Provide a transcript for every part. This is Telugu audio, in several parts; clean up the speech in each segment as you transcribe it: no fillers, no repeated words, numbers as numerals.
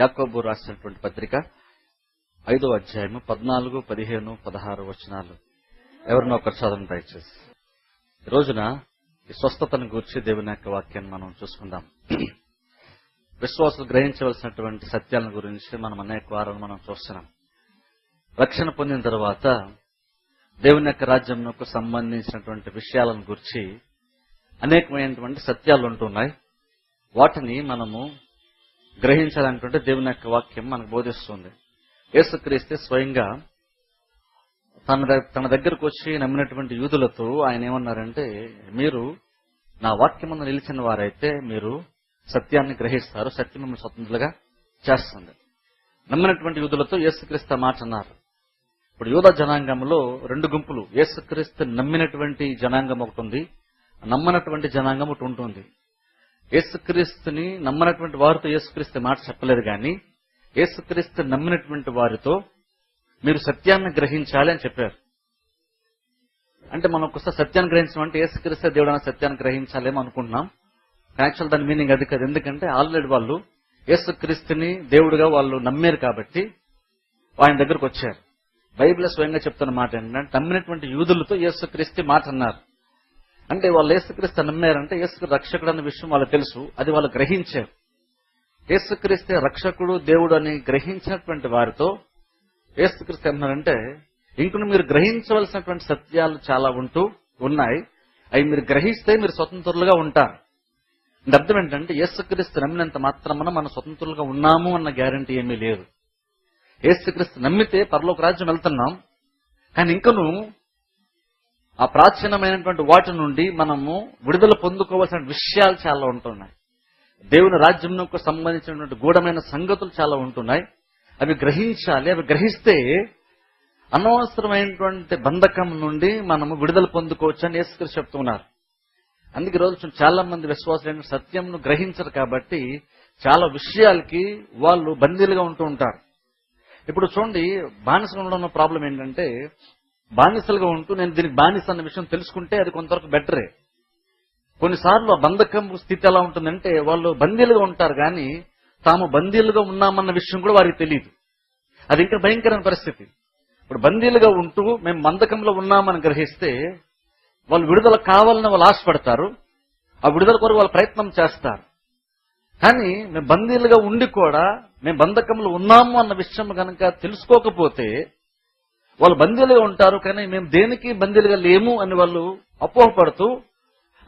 యాకోబు రాసినటువంటి పత్రిక 5వ అధ్యాయము 14, 15, 16 వచనాలు ఎవరినో ఒకరు చదవండి దయచేసి. ఈ రోజున ఈ స్వస్థతను గూర్చి దేవుని యొక్క వాక్యాన్ని మనం చూసుకుందాం. విశ్వాసులు గ్రహించవలసినటువంటి సత్యాలను గురించి మనం అనేక వారాలు మనం చూస్తున్నాం. రక్షణ పొందిన తర్వాత దేవుని యొక్క రాజ్యంకు సంబంధించినటువంటి విషయాలను గురించి అనేకమైనటువంటి సత్యాలు ఉంటున్నాయి. వాటిని మనము గ్రహించాలనుకుంటే దేవుని యొక్క వాక్యం మనకు బోధిస్తుంది. యేసుక్రీస్తు స్వయంగా తన దగ్గరకు వచ్చి నమ్మినటువంటి యూదులతో ఆయన ఏమన్నారంటే, మీరు నా వాక్యమును నిలిచిన వారైతే మీరు సత్యాన్ని గ్రహిస్తారు, సత్యం మిమ్మల్ని స్వతంత్రులుగా చేస్తుంది. నమ్మినటువంటి యూదులతో యేసుక్రీస్తు మాట అన్నారు. ఇప్పుడు యూద జనాంగంలో రెండు గుంపులు, యేసుక్రీస్తు నమ్మినటువంటి జనాంగం ఒకటి ఉంది, నమ్మనటువంటి జనాంగం ఒకటి ఉంటుంది. యేసుక్రీస్తుని నమ్మనటువంటి వారితో యేసుక్రీస్తు మాట చెప్పలేదు, కానీ యేసుక్రీస్తు నమ్మినటువంటి వారితో మీరు సత్యాన్ని గ్రహించాలి అని చెప్పారు. అంటే మనం ఒకసారి సత్యాన్ని గ్రహించడం అంటే యేసుక్రీస్తు దేవుడు అనే సత్యాన్ని గ్రహించాలేమో అనుకుంటున్నాం. యాక్చువల్ దాని మీనింగ్ అది కాదు. ఎందుకంటే ఆల్రెడీ వాళ్ళు యేసుక్రీస్తుని దేవుడుగా వాళ్ళు నమ్మారు కాబట్టి ఆయన దగ్గరకు వచ్చారు. బైబిల్ స్వయంగా చెప్తున్న మాట ఏంటంటే, నమ్మినటువంటి యూదులతో యేసుక్రీస్తు మాట అన్నారు. అంటే వాళ్ళు యేసుక్రీస్తు నమ్మారంటే యేసు రక్షకుడు అన్న విషయం వాళ్ళకి తెలుసు, అది వాళ్ళు గ్రహించారు. యేసుక్రీస్తే రక్షకుడు దేవుడు అని గ్రహించినటువంటి వారితో యేసుక్రీస్తు ఏమన్నారంటే, ఇంకొన్ని మీరు గ్రహించవలసినటువంటి సత్యాలు చాలా ఉన్నాయి, అవి మీరు గ్రహిస్తే మీరు స్వతంత్రులుగా ఉంటారు. అంటే అర్థం ఏంటంటే, యేసుక్రీస్తు నమ్మినంత మాత్రమున మనం స్వతంత్రులుగా ఉన్నాము అన్న గ్యారంటీ ఏమీ లేదు. యేసుక్రీస్తు నమ్మితే పరలోక రాజ్యం వెళ్తున్నాం, కానీ ఇంకను ఆ ప్రాచీనమైనటువంటి వాటి నుండి మనము విడుదల పొందుకోవాల్సిన విషయాలు చాలా ఉంటున్నాయి. దేవుని రాజ్యంకు సంబంధించినటువంటి గూఢమైన సంగతులు చాలా ఉంటున్నాయి. అవి గ్రహించాలి. అవి గ్రహిస్తే అనవసరమైనటువంటి బంధకం నుండి మనము విడుదల పొందుకోవచ్చు అని యేసుక్రీస్తు చెప్తున్నారు. అందుకే రోజు చాలా మంది విశ్వాసులు సత్యంను గ్రహించరు కాబట్టి చాలా విషయాలకి వాళ్ళు బందీలుగా ఉంటూ ఉంటారు. ఇప్పుడు చూడండి, బానిసగా ఉండడం ప్రాబ్లం ఏంటంటే, బానిసలుగా ఉంటూ నేను దీనికి బానిస అన్న విషయం తెలుసుకుంటే అది కొంతవరకు బెటరే. కొన్నిసార్లు ఆ బంధకం స్థితి ఎలా ఉంటుందంటే, వాళ్ళు బందీలుగా ఉంటారు కానీ తాము బందీలుగా ఉన్నామన్న విషయం కూడా వారికి తెలియదు. అది ఇంకా భయంకరమైన పరిస్థితి. ఇప్పుడు బందీలుగా ఉంటూ మేము బంధకంలో ఉన్నామని గ్రహిస్తే వాళ్ళు విడుదల కావాలని వాళ్ళు ఆశపడతారు. ఆ విడుదల కొరకు వాళ్ళు ప్రయత్నం చేస్తారు. కానీ మేము బందీలుగా ఉండి కూడా మేము బంధకంలో ఉన్నాము అన్న విషయం కనుక తెలుసుకోకపోతే వాళ్ళు బందీలుగా ఉంటారు, కానీ మేము దేనికి బందీలుగా లేము అని వాళ్ళు అపోహపడుతూ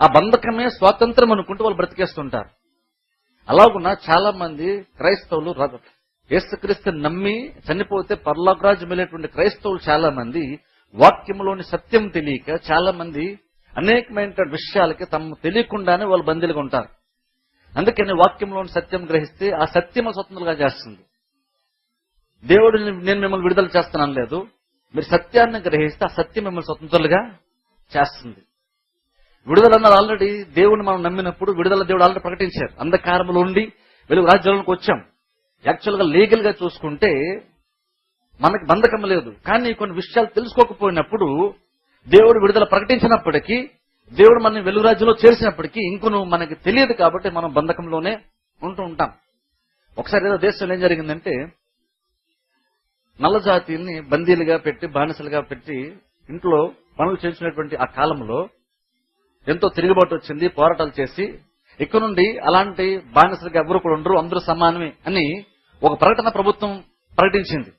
ఆ బంధకమే స్వాతంత్రం అనుకుంటూ వాళ్ళు బ్రతికేస్తుంటారు. అలాగున్నా చాలా మంది క్రైస్తవులు యేసుక్రీస్తు నమ్మి చనిపోతే పరలోక రాజ్యం వెళ్ళేటువంటి క్రైస్తవులు చాలా మంది వాక్యంలోని సత్యం తెలియక చాలా మంది అనేకమైన విషయాలకి తమ తెలియకుండానే వాళ్ళు బందీలుగా ఉంటారు. అందుకని వాక్యంలోని సత్యం గ్రహిస్తే ఆ సత్యం స్వతంత్రంగా చేస్తుంది. దేవుడు నేను మిమ్మల్ని విడుదల చేస్తున్నాను లేదు, మీరు సత్యాన్ని గ్రహిస్తే ఆ సత్యం మిమ్మల్ని స్వతంత్రులుగా చేస్తుంది. విడుదల అన్నది ఆల్రెడీ దేవుని మనం నమ్మినప్పుడు విడుదల దేవుడు ఆల్రెడీ ప్రకటించారు. అంధకారంలో ఉండి వెలుగు రాజ్యంలోకి వచ్చాం. యాక్చువల్గా లీగల్ గా చూసుకుంటే మనకి బంధకం లేదు, కానీ కొన్ని విషయాలు తెలుసుకోకపోయినప్పుడు దేవుడు విడుదల ప్రకటించినప్పటికీ, దేవుడు మన వెలుగు రాజ్యంలో చేర్చినప్పటికీ ఇంకొను మనకి తెలియదు కాబట్టి మనం బంధకంలోనే ఉంటూ ఉంటాం. ఒకసారి ఏదో దేశంలో ఏం జరిగిందంటే, నల్ల జాతీయుల్ని బందీలుగా పెట్టి బానిసలుగా పెట్టి ఇంట్లో పనులు చేసినటువంటి ఆ కాలంలో ఎంతో తిరుగుబాటు వచ్చింది, పోరాటాలు చేసి ఇక్కడ నుండి అలాంటి బానిసలుగా ఎవరు కూడా ఉండరు, అందరూ సమానమే అని ఒక ప్రకటన ప్రభుత్వం ప్రకటించింది.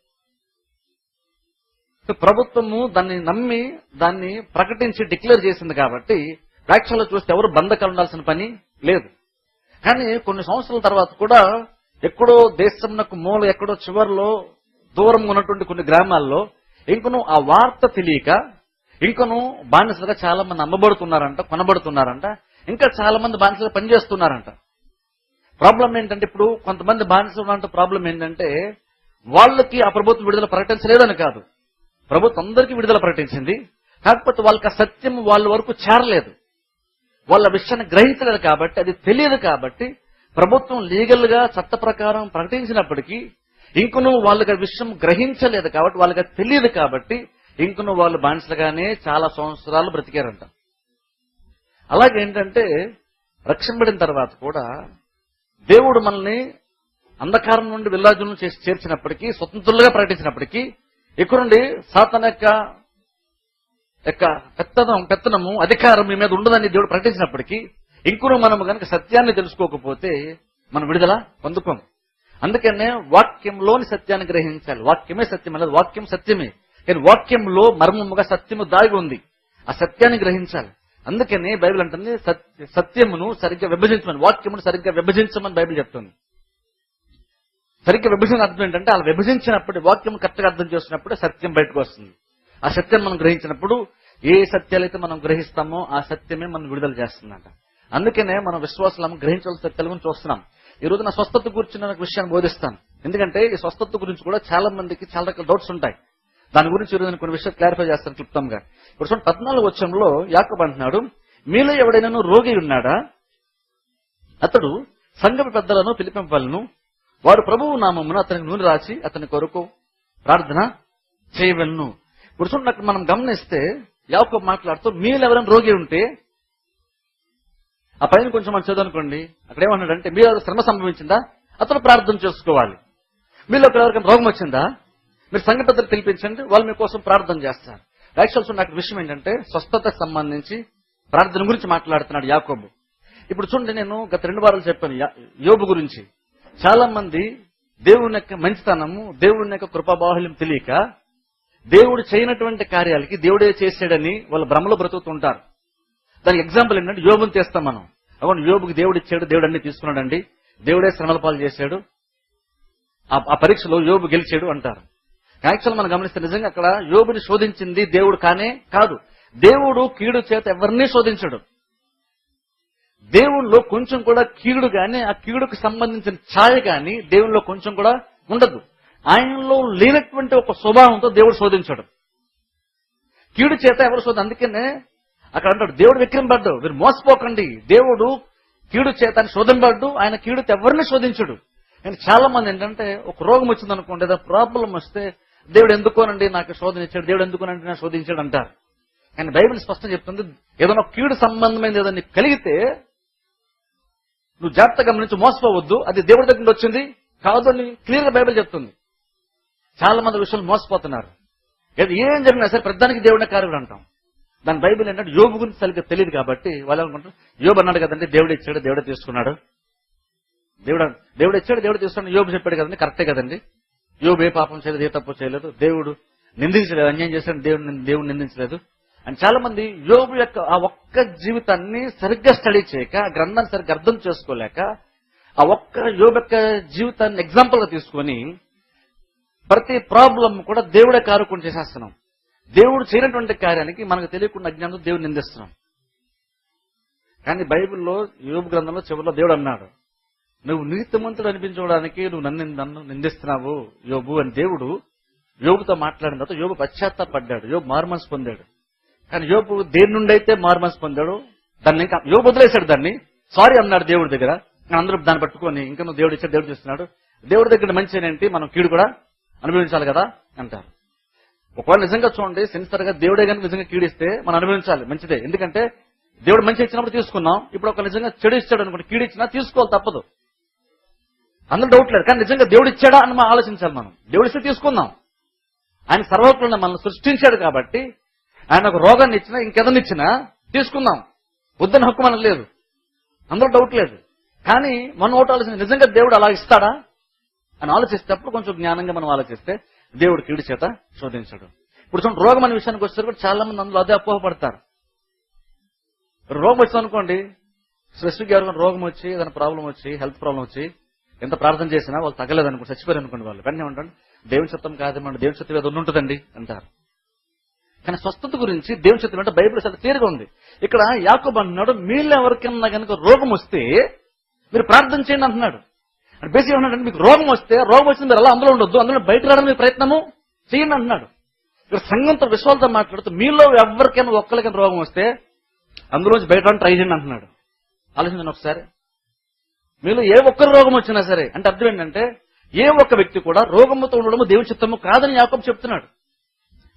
ప్రభుత్వము దాన్ని నమ్మి దాన్ని ప్రకటించి డిక్లేర్ చేసింది కాబట్టి యాక్చువల్గా చూస్తే ఎవరు బంధకాలు ఉండాల్సిన పని లేదు. కానీ కొన్ని సంవత్సరాల తర్వాత కూడా ఎక్కడో దేశంనకు మూల ఎక్కడో చివరిలో దూరంగా ఉన్నటువంటి కొన్ని గ్రామాల్లో ఇంకను ఆ వార్త తెలియక ఇంకను బానిసలుగా చాలా మంది అమ్మబడుతున్నారంట, కొనబడుతున్నారంట, ఇంకా చాలా మంది బానిసలుగా పనిచేస్తున్నారంట. ప్రాబ్లం ఏంటంటే, ఇప్పుడు కొంతమంది బానిసలు అంటే ప్రాబ్లం ఏంటంటే వాళ్ళకి ఆ ప్రభుత్వం విడుదల ప్రకటించలేదని కాదు, ప్రభుత్వం అందరికీ విడుదల ప్రకటించింది. కాకపోతే వాళ్ళకి ఆ సత్యం వాళ్ళ వరకు చేరలేదు, వాళ్ళ విషయాన్ని గ్రహించలేదు కాబట్టి, అది తెలియదు కాబట్టి ప్రభుత్వం లీగల్ గా చట్ట ప్రకారం ప్రకటించినప్పటికీ ఇంకను వాళ్ళకి ఆ విషయం గ్రహించలేదు కాబట్టి, వాళ్ళకి తెలియదు కాబట్టి ఇంకను వాళ్ళు బానిసలుగానే చాలా సంవత్సరాలు బ్రతికారంట. అలాగేంటంటే రక్షింపబడిన తర్వాత కూడా దేవుడు మనల్ని అంధకారం నుండి విల్లాజులను చేర్చినప్పటికీ, స్వతంత్రులుగా ప్రకటించినప్పటికీ, ఇక్కడ నుండి సాతాను యొక్క పెత్తనము అధికారం మీ మీద ఉండదని దేవుడు ప్రకటించినప్పటికీ, ఇంకనూ మనము కనుక సత్యాన్ని తెలుసుకోకపోతే మనం విడుదల పొందుకోం. అందుకనే వాక్యంలోని సత్యాన్ని గ్రహించాలి. వాక్యమే సత్యం అనేది, వాక్యం సత్యమే, కానీ వాక్యంలో మర్మముగా సత్యము దాగి ఉంది. ఆ సత్యాన్ని గ్రహించాలి. అందుకని బైబిల్ అంటుంది సత్యమును సరిగ్గా విభజించమని, వాక్యమును సరిగ్గా విభజించమని బైబిల్ చెప్తుంది. సరిగ్గా విభజన అర్థం ఏంటంటే, అలా విభజించినప్పుడు వాక్యం కరెక్ట్గా అర్థం చేసినప్పుడు సత్యం బయటకు వస్తుంది. ఆ సత్యం మనం గ్రహించినప్పుడు ఏ సత్యాలైతే మనం గ్రహిస్తామో ఆ సత్యమే మనం విడుదల చేస్తుందంట. అందుకనే మనం విశ్వాసాలను గ్రహించవలసిన సత్యాల గురించి చూస్తున్నాం. ఈ రోజు నా స్వస్థత గురించి నేను ఒక విషయాన్ని బోధిస్తాను. ఎందుకంటే ఈ స్వస్థత గురించి కూడా చాలా మందికి చాలా రకాల డౌట్స్ ఉంటాయి. దాని గురించి ఈరోజు నేను కొన్ని విషయాలు క్లారిఫై చేస్తాను క్లుప్తంగా. ఇప్పుడు 14వ వచనంలో యాకోబు అంటున్నాడు, మీలో ఎవడైనా రోగి ఉన్నాడా? అతడు సంఘ పెద్దలను పిలిపింపవలెను. వారు ప్రభువు నామమున అతనికి నూనె రాసి అతని కొరకు ప్రార్థన చేయవలెను. ఇప్పుడు చూడండి, మనం గమనిస్తే యాకోబు మాట్లాడుతూ మీలో ఎవరైనా రోగి ఉంటే, ఆ పైన కొంచెం మనం చదువుకోండి. అక్కడ ఏమన్నాడంటే, మీరు శ్రమ సంభవించిందా? అతను ప్రార్థన చేసుకోవాలి. మీలో ఎవరికైనా రోగం వచ్చిందా? మీరు సంఘ పెద్దలు పిలిపించండి, వాళ్ళు మీకోసం ప్రార్థన చేస్తారు. యాక్చువల్స్ నాకు విషయం ఏంటంటే, స్వస్థతకు సంబంధించి ప్రార్థన గురించి మాట్లాడుతున్నాడు యాకోబు. ఇప్పుడు చూడండి, నేను గత 2 వారాలు చెప్పాను యోబు గురించి. చాలా మంది దేవుని యొక్క మంచితనము, దేవుని యొక్క కృపాబాహుల్యం తెలియక దేవుడు చేయనటువంటి కార్యాలకి దేవుడే చేసాడని వాళ్ళ భ్రమలో బ్రతుకుతుంటారు. దానికి ఎగ్జాంపుల్ ఏంటంటే, యోబుని తీస్తాం మనం. అవును, యోబుకి దేవుడు ఇచ్చాడు, దేవుడు అన్ని తీసుకున్నాడండి, దేవుడే శ్రమల పాలు చేశాడు, ఆ పరీక్షలో యోబు గెలిచాడు అంటారు. యాక్చువల్ మనం గమనిస్తే నిజంగా అక్కడ యోబుని శోధించింది దేవుడు కాదు. దేవుడు కీడు చేత ఎవరిని శోధించడు. దేవునిలో కొంచెం కూడా కీడు గాని, ఆ కీడుకు సంబంధించిన ఛాయ గాని దేవునిలో కొంచెం కూడా ఉండదు. ఆయనలో లేనటువంటి ఒక స్వభావంతో దేవుడు శోధించడు. కీడు చేత ఎవరు అందుకనే అక్కడ అంటాడు, దేవుడు విక్రమపడ్డు, మీరు మోసపోకండి, దేవుడు కీడు చేత శోధింపడ్డు, ఆయన కీడుతో ఎవరిని శోధించడు. కానీ చాలా మంది ఏంటంటే, ఒక రోగం వచ్చింది అనుకోండి, ఏదో ప్రాబ్లం వస్తే దేవుడు ఎందుకోనండి నాకు శోధన ఇచ్చాడు, దేవుడు ఎందుకోనండి నాకు శోధించాడు అంటారు. కానీ బైబిల్ స్పష్టం చెప్తుంది, ఏదైనా కీడు సంబంధమైనది ఏదైనా కలిగితే నువ్వు జాగ్రత్తగా గమనించి మోసపోవద్దు, అది దేవుడి దగ్గర నుండి వచ్చింది కాదు అని క్లియర్ గా బైబిల్ చెప్తుంది. చాలా మంది విషయాలు మోసపోతున్నారు. ఏం జరిగినా సరే ప్రధానికి దేవుడిని కార్యుడు అంటాం. దాని బైబిల్ ఏంటంటే యోబు గురించి సరిగ్గా తెలియదు కాబట్టి వాళ్ళు అనుకుంటారు, యోబు అన్నాడు కదండి, దేవుడు ఇచ్చాడు, దేవుడే తీసుకున్నాడు, దేవుడు ఇచ్చాడు, దేవుడు తీసుకున్నాడు, యోబు చెప్పాడు కదండి, కరెక్టే కదండి, యోబు ఏ పాపం చేయలేదు, ఏ తప్పు చేయలేదు, దేవుడు నిందించలేదు, అన్యాయం చేశాడు, దేవుడు నిందించలేదు అని చాలా మంది యోబు యొక్క ఆ ఒక్క జీవితాన్ని సరిగ్గా స్టడీ చేయక, ఆ గ్రంథాన్ని సరిగ్గా అర్థం చేసుకోలేక, ఆ ఒక్క యోబు యొక్క జీవితాన్ని ఎగ్జాంపుల్ గా తీసుకొని ప్రతి ప్రాబ్లం కూడా దేవుడే కారుకొని చేసేస్తున్నాం. దేవుడు చేయనటువంటి కార్యానికి మనకు తెలియకుండా అజ్ఞానంతో దేవుడు నిందిస్తున్నాం. కానీ బైబిల్లో యోబు గ్రంథంలో చివరిలో దేవుడు అన్నాడు, నువ్వు నీతిమంతుడు అనిపించుకోవడానికి నువ్వు నన్ను నిందిస్తున్నావు యోబు అని దేవుడు యోబుతో మాట్లాడిన తర్వాత యోబు పశ్చాత్తాపడ్డాడు, యోబు మారుమనసు పొందాడు. కానీ యోబు దేని నుండి అయితే మారుమనసు పొందాడు, దాన్ని ఇంకా యోబు వదిలేశాడు, దాన్ని సారీ అన్నాడు దేవుడి దగ్గర. అందరూ దాన్ని పట్టుకొని ఇంకా నువ్వు దేవుడు ఇచ్చాడు, దేవుడు చేస్తున్నాడు, దేవుడి దగ్గర మంచి ఏంటి, మనం కీడు కూడా అనుభవించాలి కదా అంటారు. ఒకవేళ నిజంగా చూడండి, సిన్సియర్ గా దేవుడే కనుక నిజంగా కీడిస్తే మనం అనుభవించాలి, మంచిదే. ఎందుకంటే దేవుడు మంచి ఇచ్చినప్పుడు తీసుకున్నాం, ఇప్పుడు ఒక నిజంగా చెడు ఇచ్చాడు అనుకోండి, కీడు ఇచ్చినా తీసుకోవాలి, తప్పదు, అందులో డౌట్ లేదు. కానీ నిజంగా దేవుడు ఇచ్చాడా అని మనం ఆలోచించాలి. మనం దేవుడు ఇస్తే తీసుకుందాం, ఆయన సర్వోపరంగా మనల్ని సృష్టించాడు కాబట్టి ఆయన ఒక రోగాన్ని ఇచ్చినా ఇంకేదన్నా ఇచ్చినా తీసుకుందాం, వద్దని హక్కు మనకు లేదు, అందులో డౌట్ లేదు. కానీ మనం ఒకటి ఆలోచన, నిజంగా దేవుడు అలా ఇస్తాడా అని ఆలోచిస్తేప్పుడు కొంచెం జ్ఞానంగా మనం ఆలోచిస్తే దేవుడు కీడు చేత శోధించాడు. ఇప్పుడు చూడండి, రోగం అనే విషయానికి వస్తే కూడా చాలా మంది అందులో అదే అపోహపడతారు. రోగం వచ్చింది అనుకోండి, స్పెసిఫిక్ ఎవరికైనా రోగం వచ్చి ఏదైనా ప్రాబ్లం వచ్చి హెల్త్ ప్రాబ్లం వచ్చి ఎంత ప్రార్థన చేసినా వాళ్ళు తగ్గలేదు అనుకోండి, చచ్చిపోయారు అనుకోండి, వాళ్ళు వెంటనే ఉంటాడు, దేవుని చిత్తం కాదేమండి, దేవుని చిత్తం ఏదో ఉంటుందండి అంటారు. కానీ స్వస్థత గురించి దేవుని చిత్తం అంటే బైబిల్ చాలా క్లియర్గా ఉంది. ఇక్కడ యాకోబు అంటున్నాడు, మీలో ఎవరికైనా కనుక రోగం వస్తే మీరు ప్రార్థన చేయండి అంటున్నాడు. అంటే బేసిక్ ఏమన్నాడు, మీకు రోగం వస్తే మీరు అలా అందులో ఉండొద్దు, అందులో బయట రావడానికి ప్రయత్నము చేయండి అంటున్నాడు. ఇక్కడ సంఘంతో విశ్వాసంతో మాట్లాడుతూ మీలో ఎవరికైనా ఒక్కరికైనా రోగం వస్తే అందులోంచి బయట రావడానికి ట్రై చేయండి అంటున్నాడు. ఆలోచించండి ఒకసారి, మీలో ఏ ఒక్కరి రోగం వచ్చినా సరే అంటే అర్థం ఏంటంటే ఏ ఒక్క వ్యక్తి కూడా రోగముతో ఉండడము దేవుని చిత్తము కాదని యాకోబు చెప్తున్నాడు.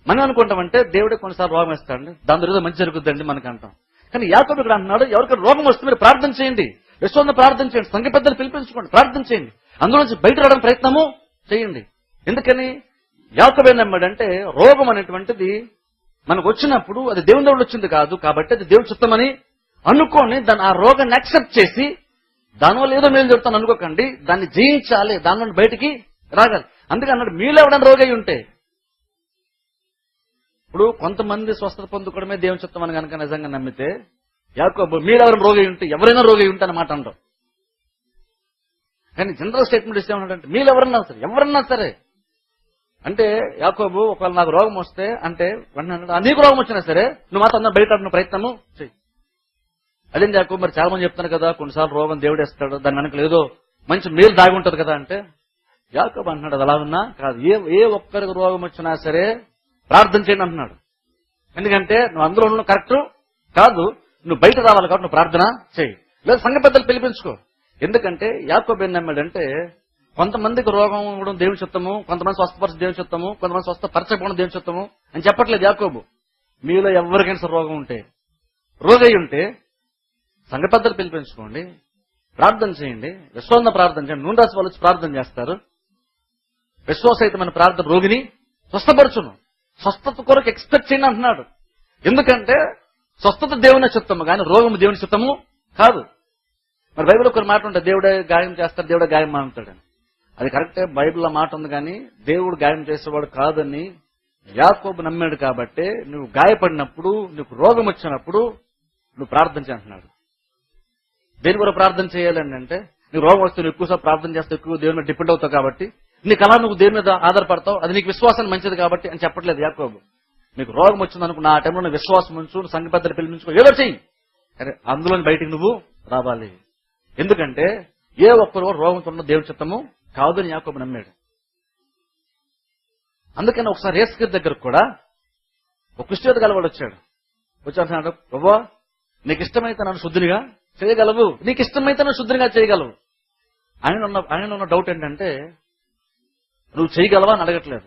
మనం అనుకుంటామంటే దేవుడే కొన్నిసార్లు రోగం ఇస్తాడండి, దాని ద్వారా మంచి జరుగుద్దండి మనకు అంటాం. కానీ యాకోబు ఇక్కడ అంటున్నాడు, ఎవరికైనా రోగం వస్తే మీరు ప్రార్థన చేయండి, విశ్వాసంతో ప్రార్థన చేయండి, సంఘ పెద్దలు పిలిపించుకోండి, ప్రార్థన చేయండి. అందులోంచి బయట రావడానికి ప్రయత్నము చేయండి. ఎందుకని? యాకోబు ఏం నమ్మాడంటే రోగం అనేటువంటిది మనకు వచ్చినప్పుడు అది దేవుని వల్ల వచ్చింది కాదు, కాబట్టి అది దేవుని చిత్తమని అనుకోని దాన్ని ఆ రోగాన్ని యాక్సెప్ట్ చేసి దానివల్ల ఏదో మేలు జరుగుతాను అనుకోకండి, దాన్ని జయించాలి, దాని నుండి బయటికి రాగాలి. అందుకే అన్నాడు మీలో ఎవడన్నా రోగి ఉంటే. ఇప్పుడు కొంతమంది స్వస్థత పొందుకోవడమే దేవుని చిత్తం అని కనుక నిజంగా నమ్మితే యాకోబు మీరెవరైనా రోగి ఉంటే, ఎవరైనా రోగి ఉంటే అన్నమాట అంటాం. కానీ జనరల్ స్టేట్మెంట్ ఇస్తే ఏమన్నాడంటే మీలో ఎవరన్నా సరే అంటే యాకోబు ఒకవేళ నాకు రోగం వస్తే అంటే నీకు రోగం వచ్చినా సరే నువ్వు మాత్రం అందరూ బయట ప్రయత్నము చెయ్యి. అదేంటి యాకోబు మరి చాలా మంది చెప్తాను కదా కొన్నిసార్లు రోగం దేవుడు వేస్తాడు, దాని వెనక ఏదో మంచి మేలు దాగి ఉంటుంది కదా అంటే యాకోబు అంటున్నాడు అది అలా ఉన్నా కాదు, ఏ ఒక్కరికి రోగం వచ్చినా సరే ప్రార్థన చేయండి అంటున్నాడు. ఎందుకంటే నువ్వు అందులో ఉన్న కరెక్ట్ కాదు, నువ్వు బయట రావాలి కాబట్టి నువ్వు ప్రార్థన చేయి, లేదా సంఘ పెద్దలు పిలిపించుకో. ఎందుకంటే యాకోబు ఏం నమ్మాడంటే కొంతమందికి రోగం ఇవ్వడం దేవుని చిత్తము, కొంతమంది స్వస్థపరచ దేవుని చిత్తము, కొంతమంది స్వస్థపరచకపోవడం దేవుని చిత్తము అని చెప్పట్లేదు యాకోబు. మీలో ఎవరికైనా సరే రోగం ఉంటే, రోగై ఉంటే సంఘ పెద్దలు పిలిపించుకోండి, ప్రార్థన చేయండి, విశ్వాసంతో ప్రార్థన చేయండి. నూనె రాసి వాళ్ళు వచ్చి ప్రార్థన చేస్తారు. విశ్వాసహితమైన ప్రార్థన రోగిని స్వస్థపరచును, స్వస్థత కొరకు ఎక్స్పెక్ట్ చేయండి అంటున్నాడు. ఎందుకంటే స్వస్థత దేవుని చిత్తము కానీ రోగము దేవుని చిత్తము కాదు. మరి బైబిల్లో కొన్ని మాట ఉంటాయి, దేవుడే గాయం చేస్తాడు, దేవుడే గాయం అంటాడని. అది కరెక్టే, బైబిల్లో మాట ఉంది. కానీ దేవుడు గాయం చేసేవాడు కాదని యాకోబు నమ్మాడు. కాబట్టి నువ్వు గాయపడినప్పుడు, నీకు రోగం వచ్చినప్పుడు నువ్వు ప్రార్థన చేస్తున్నాడు. దేని కూడా ప్రార్థన చేయాలండి అంటే నీకు రోగం వస్తే నువ్వు ఎక్కువసారి ప్రార్థన చేస్తే ఎక్కువ దేవుని మీద డిపెండ్ అవుతావు కాబట్టి నీకు అలా నువ్వు దేని మీద ఆధారపడతావు, అది నీకు విశ్వాసాన్ని మంచిది కాబట్టి అని చెప్పట్లేదు యాకోబు. నీకు రోగం వచ్చిందనుకున్న ఆ టైంలో నువ్వు విశ్వాసం ఉంచు, సంఘ పెద్దలు పిలిపించుకో, ఏదో చెయ్యి, అరే అందులోని బయటికి నువ్వు రావాలి. ఎందుకంటే ఏ ఒక్కరు రోగంతో ఉన్న దేవుని చిత్తము కాదు అని యాకోబు నమ్మాడు. అందుకని ఒకసారి యేసుక్రీస్తు దగ్గరకు కూడా ఒక కుష్ఠరోగి గలవాడు వచ్చాడు. వచ్చి అంటున్నాడు, ప్రభువా నీకు ఇష్టమైతే నన్ను శుద్ధినిగా చేయగలవు, నీకు ఇష్టమైతే నన్ను శుద్ధినిగా చేయగలవు. ఆయన ఉన్న డౌట్ ఏంటంటే నువ్వు చేయగలవా అని అడగట్లేదు,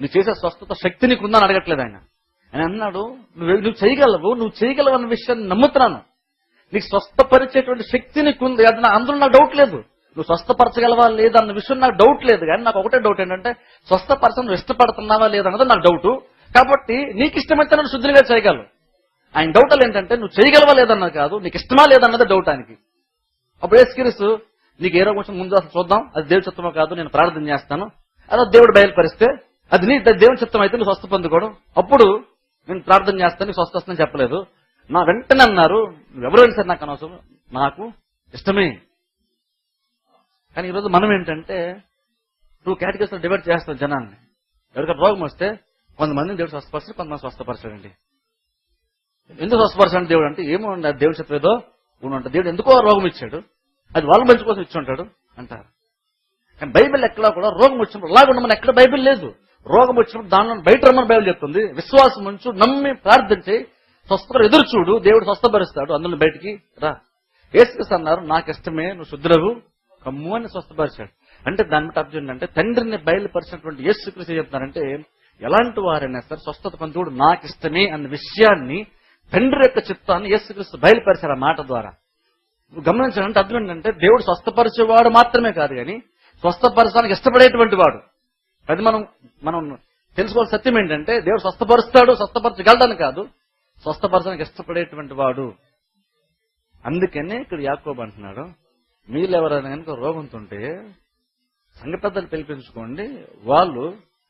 నువ్వు చేసే స్వస్థత శక్తి నీకు ఉందని అడగట్లేదు. ఆయన అన్నాడు నువ్వు చేయగలవు అన్న విషయాన్ని నమ్ముతున్నాను, నీకు స్వస్థపరిచేటువంటి శక్తి నీకు ఉంది, అది అందులో నాకు డౌట్ లేదు. నువ్వు స్వస్థపరచగలవా లేదా అన్న విషయం నాకు డౌట్ లేదు. కానీ నాకు ఒకటే డౌట్ ఏంటంటే స్వస్థపరచడం నువ్వు ఇష్టపడుతున్నావా లేదన్నది నాకు డౌట్. కాబట్టి నీకు ఇష్టమైతే నన్ను శుద్ధిగా చేయగలవు. ఆయన డౌటలు ఏంటంటే నువ్వు చేయగలవా లేదన్నది కాదు, నీకు ఇష్టమా లేదన్నది డౌట్ ఆయనకి. అప్పుడు యేసుక్రీస్తు నీకు ఏ రోగం వచ్చిన ముందు అసలు చూద్దాం, అది దేవుడి చిత్తమో కాదు, నేను ప్రార్థన చేస్తాను, అదే దేవుడు బయలుపరిస్తే అది నీ దేవుని చిత్తం అయితే నువ్వు స్వస్థ పొందుకోవడం, అప్పుడు నేను ప్రార్థన చేస్తాను నీకు స్వస్థ వస్తుందని చెప్పలేదు. నా వెంటనే అన్నారు ఎవరైనా సరే నాకు అనవసరం, నాకు ఇష్టమే. కానీ ఈరోజు మనం ఏంటంటే టూ కేటగిరీస్ లో డివైడ్ చేస్తాం జనాన్ని. ఎవరికైనా రోగం వస్తే కొంతమందిని దేవుడు స్వస్థపరచాడు, కొంతమంది స్వస్థపరచాడండి. ఎందుకు స్వస్థపరచాడు దేవుడు అంటే ఏమో దేవుడి చిత్తం ఏదో ఉంటుంది, దేవుడు ఎందుకో రోగం ఇచ్చాడు, అది వాళ్ళ మంచి కోసం ఇచ్చి ఉంటాడు అంటారు. కానీ బైబిల్ ఎక్కడా కూడా రోగం వచ్చినప్పుడు అలాగ ఉండమని ఎక్కడ బైబిల్ లేదు. రోగం వచ్చినప్పుడు దానిలో బయట రమ్మని బైబిల్ చెప్తుంది. విశ్వాసం ఉంచు, నమ్మి ప్రార్థించి స్వస్థత ఎదురు చూడు, దేవుడు స్వస్థపరుస్తాడు, అందులో బయటికి రా. యేసుక్రీస్తు అన్నారు నాకు ఇష్టమే నువ్వు శుద్ధులవు కమ్ము అని స్వస్థపరిచాడు. అంటే దాన్ని బట్టి అర్థం ఏంటంటే తండ్రిని బయలుపరిచినటువంటి యేసుక్రీస్తు చెప్తున్నారంటే ఎలాంటి వారైనా సరే స్వస్థత పొందుడు నాకు ఇష్టమే అన్న విషయాన్ని తండ్రి యొక్క చిత్తాన్ని యేసుక్రీస్తు బయలుపరిచారు ఆ మాట ద్వారా. గమనించాలంటే అర్థం ఏంటంటే దేవుడు స్వస్థపరిచేవాడు మాత్రమే కాదు కానీ స్వస్థపరచడానికి ఇష్టపడేటువంటి వాడు. అది మనం తెలుసుకోవాల్సిన సత్యం ఏంటంటే దేవుడు స్వస్థపరుస్తాడు, స్వస్థపరచగలడని కాదు, స్వస్థపరచడానికి ఇష్టపడేటువంటి వాడు. అందుకనే ఇక్కడ యాకోబు అంటున్నాడు మీరు ఎవరైనా కనుక రోగంతో ఉంటే సంఘ పెద్దలు పిలిపించుకోండి, వాళ్ళు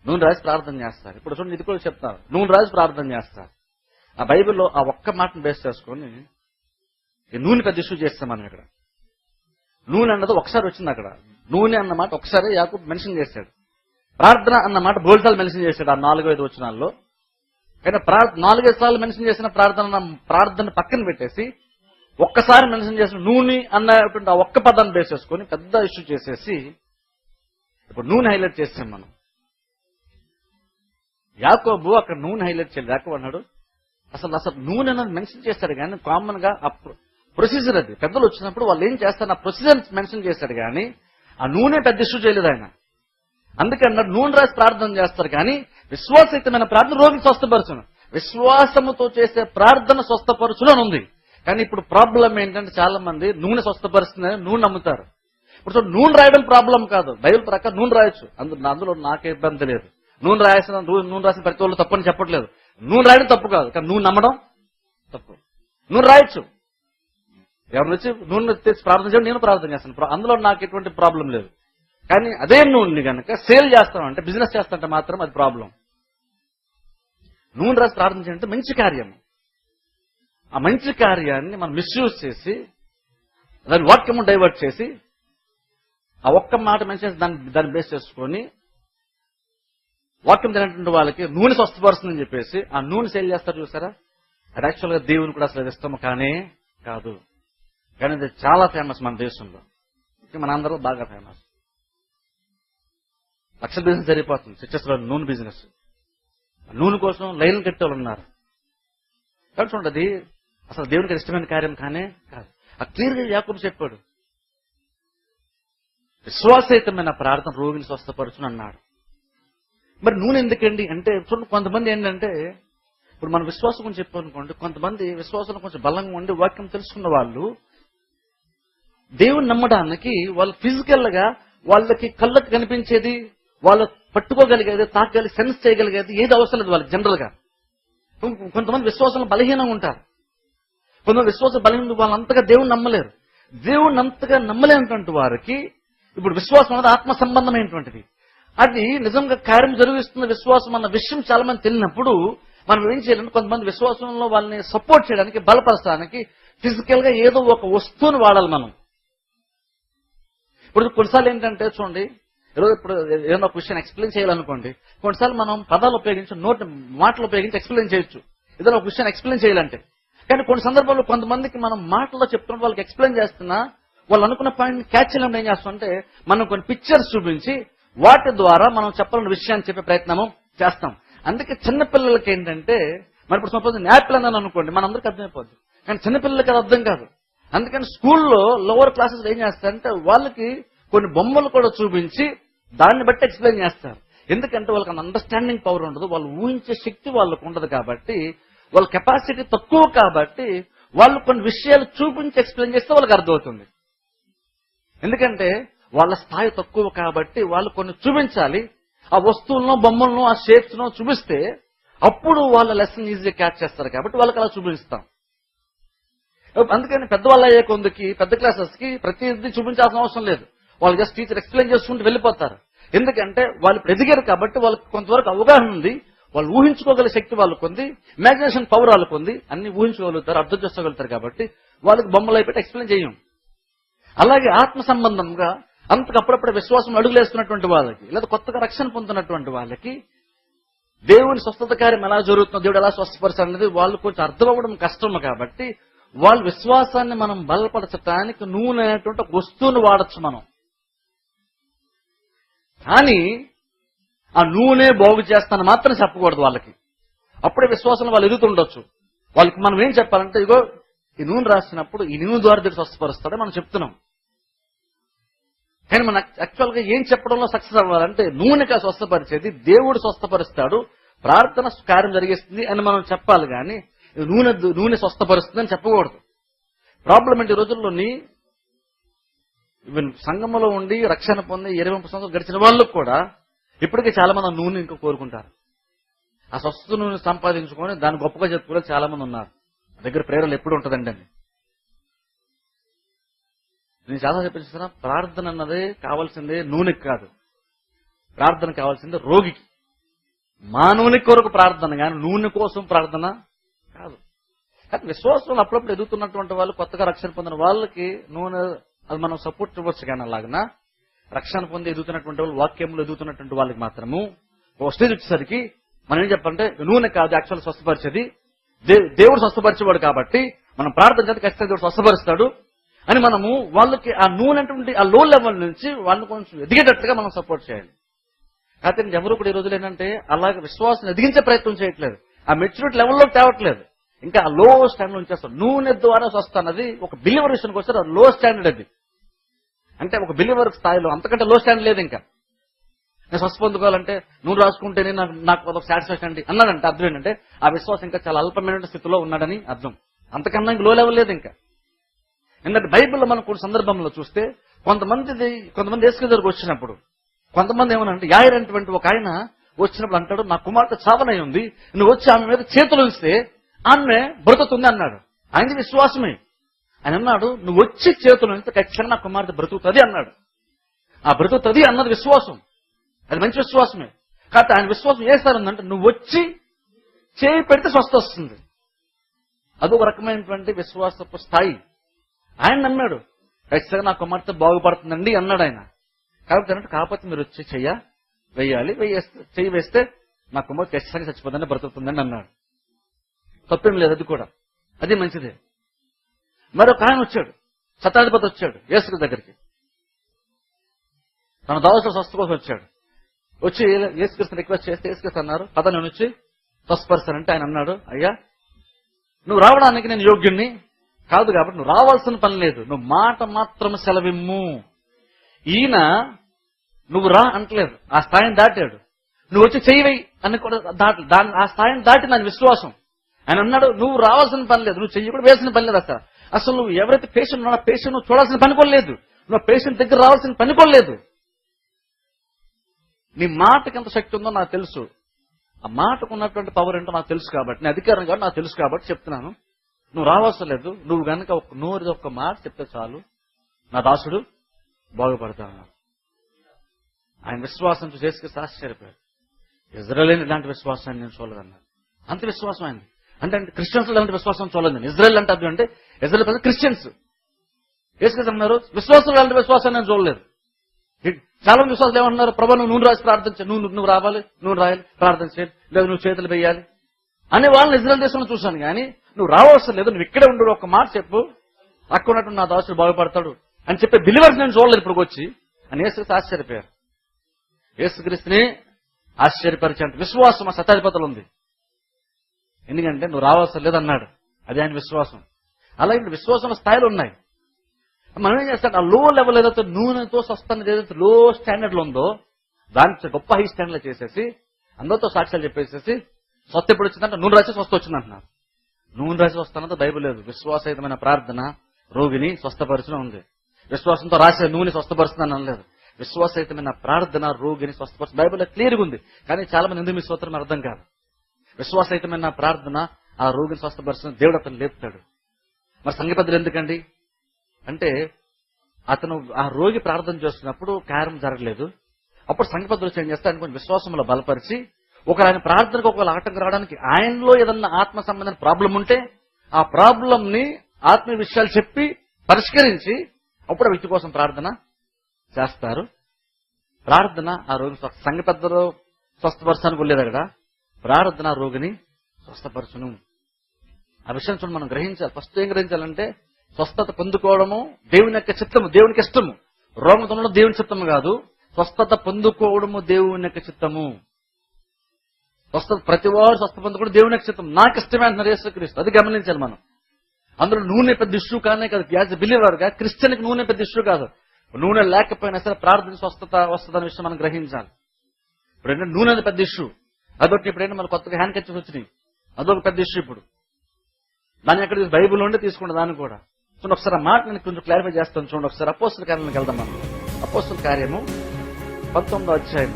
నూనె రాసి ప్రార్థన చేస్తారు. ఇప్పుడు చూడండి ఇది కూడా చెప్తారు, నూనె రాసి ప్రార్థన చేస్తారు. ఆ బైబిల్లో ఆ ఒక్క మాటను బేస్ చేసుకొని ఈ నూనె పెద్ద ఇష్యూ చేస్తాం మనం. ఇక్కడ నూనె అన్నది ఒకసారి వచ్చింది, అక్కడ నూనె అన్న మాట ఒకసారి యాకోబు మెన్షన్ చేశాడు. ప్రార్థన అన్న మాట బోల్సార్లు మెన్షన్ చేశాడు ఆ 4-5 వచనాల్లో. కానీ 4-5 సార్లు మెన్షన్ చేసిన ప్రార్థన పక్కన పెట్టేసి ఒక్కసారి మెన్షన్ చేసిన నూనె అన్నటువంటి ఆ ఒక్క పదాన్ని బేస్ చేసుకొని పెద్ద ఇష్యూ చేసేసి ఇప్పుడు నూనె హైలైట్ చేస్తాం మనం. యాకోబు అక్కడ నూనె హైలైట్ చేయలేదు. యాకోబు అన్నాడు అసలు నూనె అన్నది మెన్షన్ చేస్తాడు కానీ కామన్ గా ఆ ప్రొసీజర్ అది పెద్దలు వచ్చినప్పుడు వాళ్ళు ఏం చేస్తారు ఆ ప్రొసీజర్ మెన్షన్ చేశాడు కానీ ఆ నూనె పెద్ద ఇష్యూ చేయలేదు ఆయన. అందుకే అన్నాడు నూనె రాసి ప్రార్థన చేస్తారు కానీ విశ్వాసయుతమైన ప్రార్థన రోగిని స్వస్థపరచును, విశ్వాసముతో చేసే ప్రార్థన స్వస్థపరచును అని ఉంది. కానీ ఇప్పుడు ప్రాబ్లం ఏంటంటే చాలా మంది నూనె స్వస్థపరుస్తుందని నూనె నమ్ముతారు, ఇప్పుడు చూడండి, నూనె రాయడం ప్రాబ్లం కాదు. బైబిల్ ప్రకారం నూనె రాయొచ్చు, అందులో నాకే ఇబ్బంది లేదు. నూనె రాసిన ప్రతి వాళ్ళు తప్పని చెప్పట్లేదు. నూనె రాయడం తప్పు కాదు, కానీ నూనె నమ్మడం తప్పు. నూనె రాయొచ్చు, ఎవరిని వచ్చి నూనె తెచ్చి ప్రార్థన చేయడం నేను ప్రార్థన చేస్తాను, అందులో నాకు ఎటువంటి ప్రాబ్లం లేదు. కానీ అదే నూనెని కనుక సేల్ చేస్తామంటే, బిజినెస్ చేస్తామంటే మాత్రం అది ప్రాబ్లం. నూనె రాసి ప్రార్థన చేయాలంటే మంచి కార్యం. ఆ మంచి కార్యాన్ని మనం మిస్యూజ్ చేసి దాని వాక్యము డైవర్ట్ చేసి ఆ ఒక్క మాట మెన్షన్ దాన్ని బేస్ చేసుకొని వాక్యం తినటువంటి వాళ్ళకి నూనె స్వస్థపరుస్తుందని చెప్పేసి ఆ నూనె సేల్ చేస్తారు చూసారా, అది యాక్చువల్గా దేవుని కూడా అసలు ఇష్టం కానే కాదు. కానీ అది చాలా ఫేమస్ మన దేశంలో, మన అందరూ బాగా ఫేమస్. లక్షల బిజినెస్ జరిగిపోతుంది చర్చెస్లో, నూనె బిజినెస్. నూనె కోసం లైన్ కట్టేవాళ్ళు ఉన్నారు. కాబట్టి చూడండి, అసలు దేవునికి ఇష్టమైన కార్యం కానే కాదు. ఆ క్లియర్గా యాకోబు చెప్పాడు, విశ్వాసయుతమైన ప్రార్థన రోగిని స్వస్థపరచును అన్నాడు. మరి నూనె ఎందుకండి అంటే, చూడండి కొంతమంది ఏంటంటే, ఇప్పుడు మన విశ్వాసం గురించి చెప్పాలనుకోండి, కొంతమంది విశ్వాసం కొంచెం బలంగా ఉండి వాక్యం తెలుసుకున్న వాళ్ళు దేవుని నమ్మడానికి వాళ్ళు ఫిజికల్ గా వాళ్ళకి కళ్ళకు కనిపించేది, వాళ్ళు పట్టుకోగలిగేది, తాకగలిగి సెన్స్ చేయగలిగేది ఏది అవసరం లేదు వాళ్ళకి జనరల్ గా. కొంతమంది విశ్వాసంలో బలహీనంగా ఉంటారు. కొంతమంది విశ్వాసం బలహీన వాళ్ళు అంతగా దేవుని నమ్మలేరు. దేవుని అంతగా నమ్మలేనటువంటి వారికి ఇప్పుడు విశ్వాసం అనేది ఆత్మ సంబంధమైనటువంటిది. అది నిజంగా కార్యం జరిగిస్తున్న విశ్వాసం అన్న విషయం చాలా మంది తెలియనప్పుడు మనం ఏం చేయాలంటే, కొంతమంది విశ్వాసంలో వాళ్ళని సపోర్ట్ చేయడానికి, బలపరచడానికి ఫిజికల్ గా ఏదో ఒక వస్తువుని వాడాలి మనం. ఇప్పుడు కొన్నిసార్లు ఏంటంటే చూడండి, ఈరోజు ఇప్పుడు ఏదైనా ఒక విషయాన్ని ఎక్స్ప్లెయిన్ చేయాలనుకోండి, కొన్నిసార్లు మనం పదాలు ఉపయోగించి మాటలు ఉపయోగించి ఎక్స్ప్లెయిన్ చేయొచ్చు ఏదైనా ఒక విషయాన్ని ఎక్స్ప్లెయిన్ చేయాలంటే. కానీ కొన్ని సందర్భాల్లో కొంతమందికి మనం మాటల్లో చెప్తున్న వాళ్ళకి ఎక్స్ప్లెయిన్ చేస్తున్నా వాళ్ళు అనుకున్న పాయింట్ క్యాచ్ చేయడం ఏం చేస్తామంటే, మనం కొన్ని పిక్చర్స్ చూపించి వాటి ద్వారా మనం చెప్పాలన్న విషయాన్ని చెప్పే ప్రయత్నం చేస్తాం. అందుకే చిన్నపిల్లలకి ఏంటంటే, మరి ఇప్పుడు సపోజ్ యాపిల్ అన్నాను అనుకోండి, మనందరికీ అర్థమైపోద్ది, కానీ చిన్నపిల్లలకి అది అర్థం కాదు. అందుకని స్కూల్లో లోవర్ క్లాసెస్ ఏం చేస్తారంటే వాళ్ళకి కొన్ని బొమ్మలు కూడా చూపించి దాన్ని బట్టి ఎక్స్ప్లెయిన్ చేస్తారు. ఎందుకంటే వాళ్ళకి అండర్స్టాండింగ్ పవర్ ఉండదు, వాళ్ళు ఊహించే శక్తి వాళ్ళకు ఉండదు. కాబట్టి వాళ్ళ కెపాసిటీ తక్కువ, కాబట్టి వాళ్ళు కొన్ని విషయాలు చూపించి ఎక్స్ప్లెయిన్ చేస్తే వాళ్ళకి అర్థమవుతుంది. ఎందుకంటే వాళ్ళ స్థాయి తక్కువ కాబట్టి వాళ్ళు కొన్ని చూపించాలి. ఆ వస్తువులను, బొమ్మలను, ఆ షేప్స్ ను చూపిస్తే అప్పుడు వాళ్ళ లెసన్ ఈజీగా క్యాచ్ చేస్తారు. కాబట్టి వాళ్ళకి అలా చూపిస్తాం. అందుకని పెద్దవాళ్ళు అయ్యే కొందికి, పెద్ద క్లాసెస్ కి ప్రతిదీ చూపించాల్సిన అవసరం లేదు. వాళ్ళు జస్ట్ టీచర్ ఎక్స్ప్లెయిన్ చేసుకుంటూ వెళ్ళిపోతారు. ఎందుకంటే వాళ్ళు ఎదిగారు కాబట్టి వాళ్ళకి కొంతవరకు అవగాహన ఉంది, వాళ్ళు ఊహించుకోగల శక్తి వాళ్ళకు ఉంది, ఇమాజినేషన్ పవర్ వాళ్ళకు ఉంది, అన్ని ఊహించుకోగలుగుతారు, అర్థం చేసుకోగలుగుతారు. కాబట్టి వాళ్ళకి బొమ్మలు అయిపెట్టి ఎక్స్ప్లెయిన్ చేయం. అలాగే ఆత్మ సంబంధంగా అంతకప్పుడప్పుడు విశ్వాసం అడుగులేస్తున్నటువంటి వాళ్ళకి, లేదా కొత్తగా రక్షణ పొందుతున్నటువంటి వాళ్ళకి దేవుని స్వస్థత కార్యం ఎలా జరుగుతుందో, దేవుడు ఎలా స్వస్థపరుస్తాడు అనేది వాళ్ళు కొంచెం అర్థం అవ్వడం కష్టం. కాబట్టి వాళ్ళ విశ్వాసాన్ని మనం బలపరచడానికి నూనె అనేటువంటి ఒక వస్తువును వాడచ్చు మనం. కానీ ఆ నూనె బాగు చేస్తాను మాత్రం చెప్పకూడదు వాళ్ళకి. అప్పుడే విశ్వాసంలో వాళ్ళు ఎదుగుతుండొచ్చు. వాళ్ళకి మనం ఏం చెప్పాలంటే, ఇగో ఈ నూనె రాసినప్పుడు ఈ నూనె ద్వారా దేవుడు స్వస్థపరుస్తాడని మనం చెప్తున్నాం. కానీ మన యాక్చువల్ గా ఏం చెప్పడంలో సక్సెస్ అవ్వాలంటే, నూనెగా స్వస్థపరిచేది దేవుడు స్వస్థపరుస్తాడు, ప్రార్థన కార్యం జరిగిస్తుంది అని మనం చెప్పాలి. కానీ నూనె స్వస్థపరుస్తుంది అని చెప్పకూడదు. ప్రాబ్లం ఏంటి, ఈ రోజుల్లోని ఈవెన్ సంఘంలో ఉండి రక్షణ పొంది 20 సంవత్సరాలు గడిచిన వాళ్ళు కూడా ఇప్పటికీ చాలా మంది నూనె ఇంకా కోరుకుంటారు. ఆ స్వస్థ నూనె సంపాదించుకొని దాన్ని గొప్పగా చెప్పుకోవడం చాలా మంది ఉన్నారు. దగ్గర ప్రేరణలు ఎప్పుడు ఉంటుందండి అని నేను చాలా చెప్పేస్తున్నా. ప్రార్థన అన్నది కావాల్సిందే నూనెకి కాదు, ప్రార్థన కావాల్సిందే రోగికి. మానవుని కొరకు ప్రార్థన, కానీ నూనె కోసం ప్రార్థన కాదు. కానీ విశ్వాసంలో అప్పుడప్పుడు ఎదుగుతున్నటువంటి వాళ్ళు, కొత్తగా రక్షణ పొందిన వాళ్ళకి నూనె అది మనం సపోర్ట్ ఇవ్వచ్చు. కానీ అలాగనా రక్షణ పొంది ఎదుగుతున్నటువంటి వాళ్ళు, వాక్యంలో ఎదుగుతున్నటువంటి వాళ్ళకి మాత్రము ఒక స్టేజ్ వచ్చేసరికి మనం ఏం చెప్పాలంటే, నూనె కాదు యాక్చువల్ స్వస్థపరిచేది దేవుడు స్వస్థపరిచేవాడు. కాబట్టి మనం ప్రార్థన చేస్తే ఖచ్చితంగా దేవుడు స్వస్థపరుస్తాడు అని మనము వాళ్ళకి ఆ నూనె అటువంటి ఆ లో లెవెల్ నుంచి వాళ్ళని కొంచెం ఎదిగేటట్టుగా మనం సపోర్ట్ చేయాలి. అయితే ఎవరు కూడా ఈ రోజులు ఏంటంటే అలాగే విశ్వాసం ఎదిగించే ప్రయత్నం చేయట్లేదు, ఆ మెచ్యూరిటీ లెవెల్లో తేవట్లేదు, ఇంకా ఆ లో స్టాండర్డ్ ఉంచేస్తారు. నూనె ద్వారా స్వస్థ అన్నది ఒక బిలీవర్ విషయానికి వస్తే లో స్టాండర్డ్. అది అంటే ఒక బిలీవర్ స్థాయిలో అంతకంటే లో స్టాండర్డ్ లేదు. ఇంకా నేను స్వస్థ పొందుకోవాలంటే నూనె రాసుకుంటేనే నాకు ఒక సాటిస్ఫాక్షన్ అండి అన్నాడంటే అర్థం ఏంటంటే ఆ విశ్వాసం ఇంకా చాలా అల్పమైన స్థితిలో ఉన్నాడని అర్థం. అంతకన్నా ఇంక లో లెవెల్ లేదు ఇంకా. ఎందుకంటే బైబిల్లో మనం కొన్ని సందర్భంలో చూస్తే కొంతమంది యేసు దగ్గరకు వచ్చినప్పుడు కొంతమంది ఏమనంటే యాయిరైనటువంటి ఒక ఆయన వచ్చినప్పుడు అంటాడు, నా కుమార్తె చావనై ఉంది, నువ్వు వచ్చి ఆమె మీద చేతులు ఉంచితే ఆమె బ్రతుకుతుంది అన్నాడు. ఆయనది విశ్వాసమే. ఆయన అన్నాడు, నువ్వు వచ్చి చేతులు ఉంచితే ఖచ్చితంగా నా కుమార్తె బ్రతుకుతుంది అన్నాడు. ఆ బ్రతుకుతుంది అన్నది విశ్వాసం, అది మంచి విశ్వాసమే. కాబట్టి ఆయన విశ్వాసం ఏ స్థాయి ఉందంటే నువ్వు వచ్చి చేయి పెడితే స్వస్థ వస్తుంది. అదొక రకమైనటువంటి విశ్వాసపు స్థాయి. ఆయన నమ్మాడు, ఖచ్చితంగా నా కుమార్తె బాగుపడుతుందండి అన్నాడు ఆయన. కాబట్టి అన్నట్టు కాకపోతే మీరు వచ్చి వేయాలి, చెయ్యి వేస్తే నా కుమార్తె ఖచ్చితంగా చచ్చిపోతుందని బ్రతుకుతుందని అన్నాడు. తప్పేం లేదు, అది కూడా అది మంచిదే. మరొక ఆయన వచ్చాడు, శతాధిపతి వచ్చాడు యేసు దగ్గరికి. తన దాసుల స్వస్థ కోసం వచ్చాడు. వచ్చి యేసుక్రీస్తుని రిక్వెస్ట్ చేస్తే యేసుక్రీస్తు అన్నారు, పద నేను వచ్చి స్వస్థపరుస్తానంటే ఆయన అన్నాడు, అయ్యా నువ్వు రావడానికి నేను యోగ్యుణ్ణి కాదు, కాబట్టి నువ్వు రావాల్సిన పని లేదు, నువ్వు మాట మాత్రం సెలవిమ్ము. ఈయన నువ్వు రా అంటలేదు, ఆ స్థాయిని దాటాడు. నువ్వు వచ్చి చెయ్యి అని కూడా ఆ స్థాయిని దాటి నా విశ్వాసం. ఆయన అన్నాడు, నువ్వు రావాల్సిన పని లేదు, నువ్వు చెయ్యి కూడా వేసిన పని లేదు. అసలు నువ్వు ఎవరైతే పేషెంట్ ఉన్నాడో ఆ పేషెంట్ నువ్వు చూడాల్సిన పని కూడా లేదు, నువ్వు పేషెంట్ దగ్గర రావాల్సిన పని కూడా లేదు. నీ మాటకి ఎంత శక్తి ఉందో నాకు తెలుసు, ఆ మాటకు ఉన్నటువంటి పవర్ ఏంటో నాకు తెలుసు కాబట్టి, నీ అధికారం కాబట్టి నాకు తెలుసు కాబట్టి చెప్తున్నాను. నువ్వు రావాల్సిన లేదు, నువ్వు కనుక ఒక్క మాట చెప్తే చాలు నా దాసుడు బాగుపడతాను. ఆయన విశ్వాసం చేసి ఆశ్చర్యపోయాడు. ఇజ్రాయేల్ ఇలాంటి విశ్వాసాన్ని నేను చూడలేదన్నాడు. అంత విశ్వాసం అయింది. అంటే క్రిస్టియన్స్ ఇలాంటి విశ్వాసం చూడలేదు. ఇజ్రాయేల్ అంటే అది అంటే ఇజ్రాయేల్ క్రిస్టియన్స్ అన్నారు, విశ్వాసం ఇలాంటి విశ్వాసాన్ని నేను చూడలేదు. చాలా మంది విశ్వాసాలు ఏమన్నారు, ప్రభా నువ్వు నూనె రాసి ప్రార్థించు, నువ్వు రావాలి, నూనె రాయాలి, ప్రార్థన చేయాలి, లేదు నువ్వు చేతులు వేయాలి అనే వాళ్ళని ఇజ్రాయేల్ దేశంలో చూశాను. కానీ నువ్వు రావాల్సిన లేదు, నువ్వు ఇక్కడే ఉండు, ఒక్క మాట చెప్పు, అక్కడ ఉన్నట్టు నా దాసుడు బాగుపడతాడు అని చెప్పే బిలీవర్స్ నేను చూడలేదు ఇప్పుడు వచ్చి అని యేసుక్రీస్తు ఆశ్చర్యపోయారు. యేసుక్రీస్తుని ఆశ్చర్యపరిచే విశ్వాసం ఆ శతాధిపతులు ఉంది. ఎందుకంటే నువ్వు రావాల్సిన లేదన్నాడు, అది ఆయన విశ్వాసం. అలాగే విశ్వాసం స్థాయిలు ఉన్నాయి. మనం ఏం చేస్తాం, ఆ లో లెవెల్ ఏదైతే నూనెతో స్వస్థాన్ని ఏదైతే లో స్టాండర్డ్ లో ఉందో దాని గొప్ప హై స్టాండర్డ్ లో చేసేసి అందరితో సాక్ష్యాలు చెప్పేసేసి స్వస్థ ఎప్పుడు వచ్చిందంటే నూనె రాసి స్వస్థ వచ్చిందంటున్నారు. నూనె రాసి స్వస్థనంతో బైబిల్ లేదు. విశ్వాసయుతమైన ప్రార్థన రోగిని స్వస్థపరచడం ఉంది. విశ్వాసంతో రాసే నూనె స్వస్థపరుస్తుందని అనలేదు. విశ్వాసయుతమైన ప్రార్థన రోగిని స్వస్థపరచు బైబిల్లో క్లియర్గా ఉంది. కానీ చాలా మంది ఎందుకు మీ స్తోత్రం అర్థం కాదు. విశ్వాసయుతమైన ప్రార్థన ఆ రోగిని స్వస్థపరచడం దేవుడు అతను లేపుతాడు. మరి సంఘ పెద్దలు ఎందుకండి అంటే అతను ఆ రోగి ప్రార్థన చేస్తున్నప్పుడు కార్యం జరగలేదు. అప్పుడు సంఘ పెద్దలు ఏం చేస్తే ఆయన కొంచెం విశ్వాసంలో బలపరిచి ఆయన ప్రార్థనకు ఒకవేళ ఆటంకం రావడానికి ఆయనలో ఏదన్నా ఆత్మ సంబంధమైన ప్రాబ్లం ఉంటే ఆ ప్రాబ్లం ని ఆత్మీయ విషయాలు చెప్పి పరిష్కరించి అప్పుడు ఆ వ్యక్తి కోసం ప్రార్థన చేస్తారు. ప్రార్థన ఆ రోగిని సంఘ పెద్దలు స్వస్థపరచడానికి లేదు అక్కడ. ప్రార్థన రోగిని స్వస్థపరచును. ఆ విషయం చూడండి మనం గ్రహించాలి. ఫస్ట్ ఏం గ్రహించాలంటే స్వస్థత పొందుకోవడము దేవుని యొక్క చిత్తము, దేవునికి ఇష్టము. రోగంతో ఉండడం దేవుని చిత్తము కాదు. స్వస్థత పొందుకోవడము దేవుని యొక్క చిత్తము. స్వస్థత ప్రతివారు స్వస్థ పొందుకోవడం దేవుని యొక్క చిత్తం. నాకు ఇష్టమే అంటున్నారు యేసుక్రీస్తు. అది గమనించాలి మనం. అందులో నూనె పెద్ద ఇష్యూ కానే కాదు. యాజ్ ఎ బిలీవర్ గా క్రిస్టియన్కి నూనె పెద్ద ఇష్యూ కాదు. నూనె లేకపోయినా సరే ప్రార్థన స్వస్థత వస్తుందనే విషయం మనం గ్రహించాలి. ఇప్పుడు ఏంటంటే నూనె పెద్ద ఇష్యూ. అదొకటి ఇప్పుడు మన కొత్తగా హ్యాండ్ కర్చీఫ్స్ వచ్చినాయి, అదొక పెద్ద ఇష్యూ. ఇప్పుడు దాన్ని ఎక్కడ బైబిల్ నుండి తీసుకుంటే దాన్ని కూడా చూడండి. ఒకసారి ఆ మాట నేను కొంచెం క్లారిఫై చేస్తాను చూడండి. ఒకసారి అపోస్తల కార్యాలకు వెళ్దాం మనం. అపోస్తల కార్యము 19వ అధ్యాయం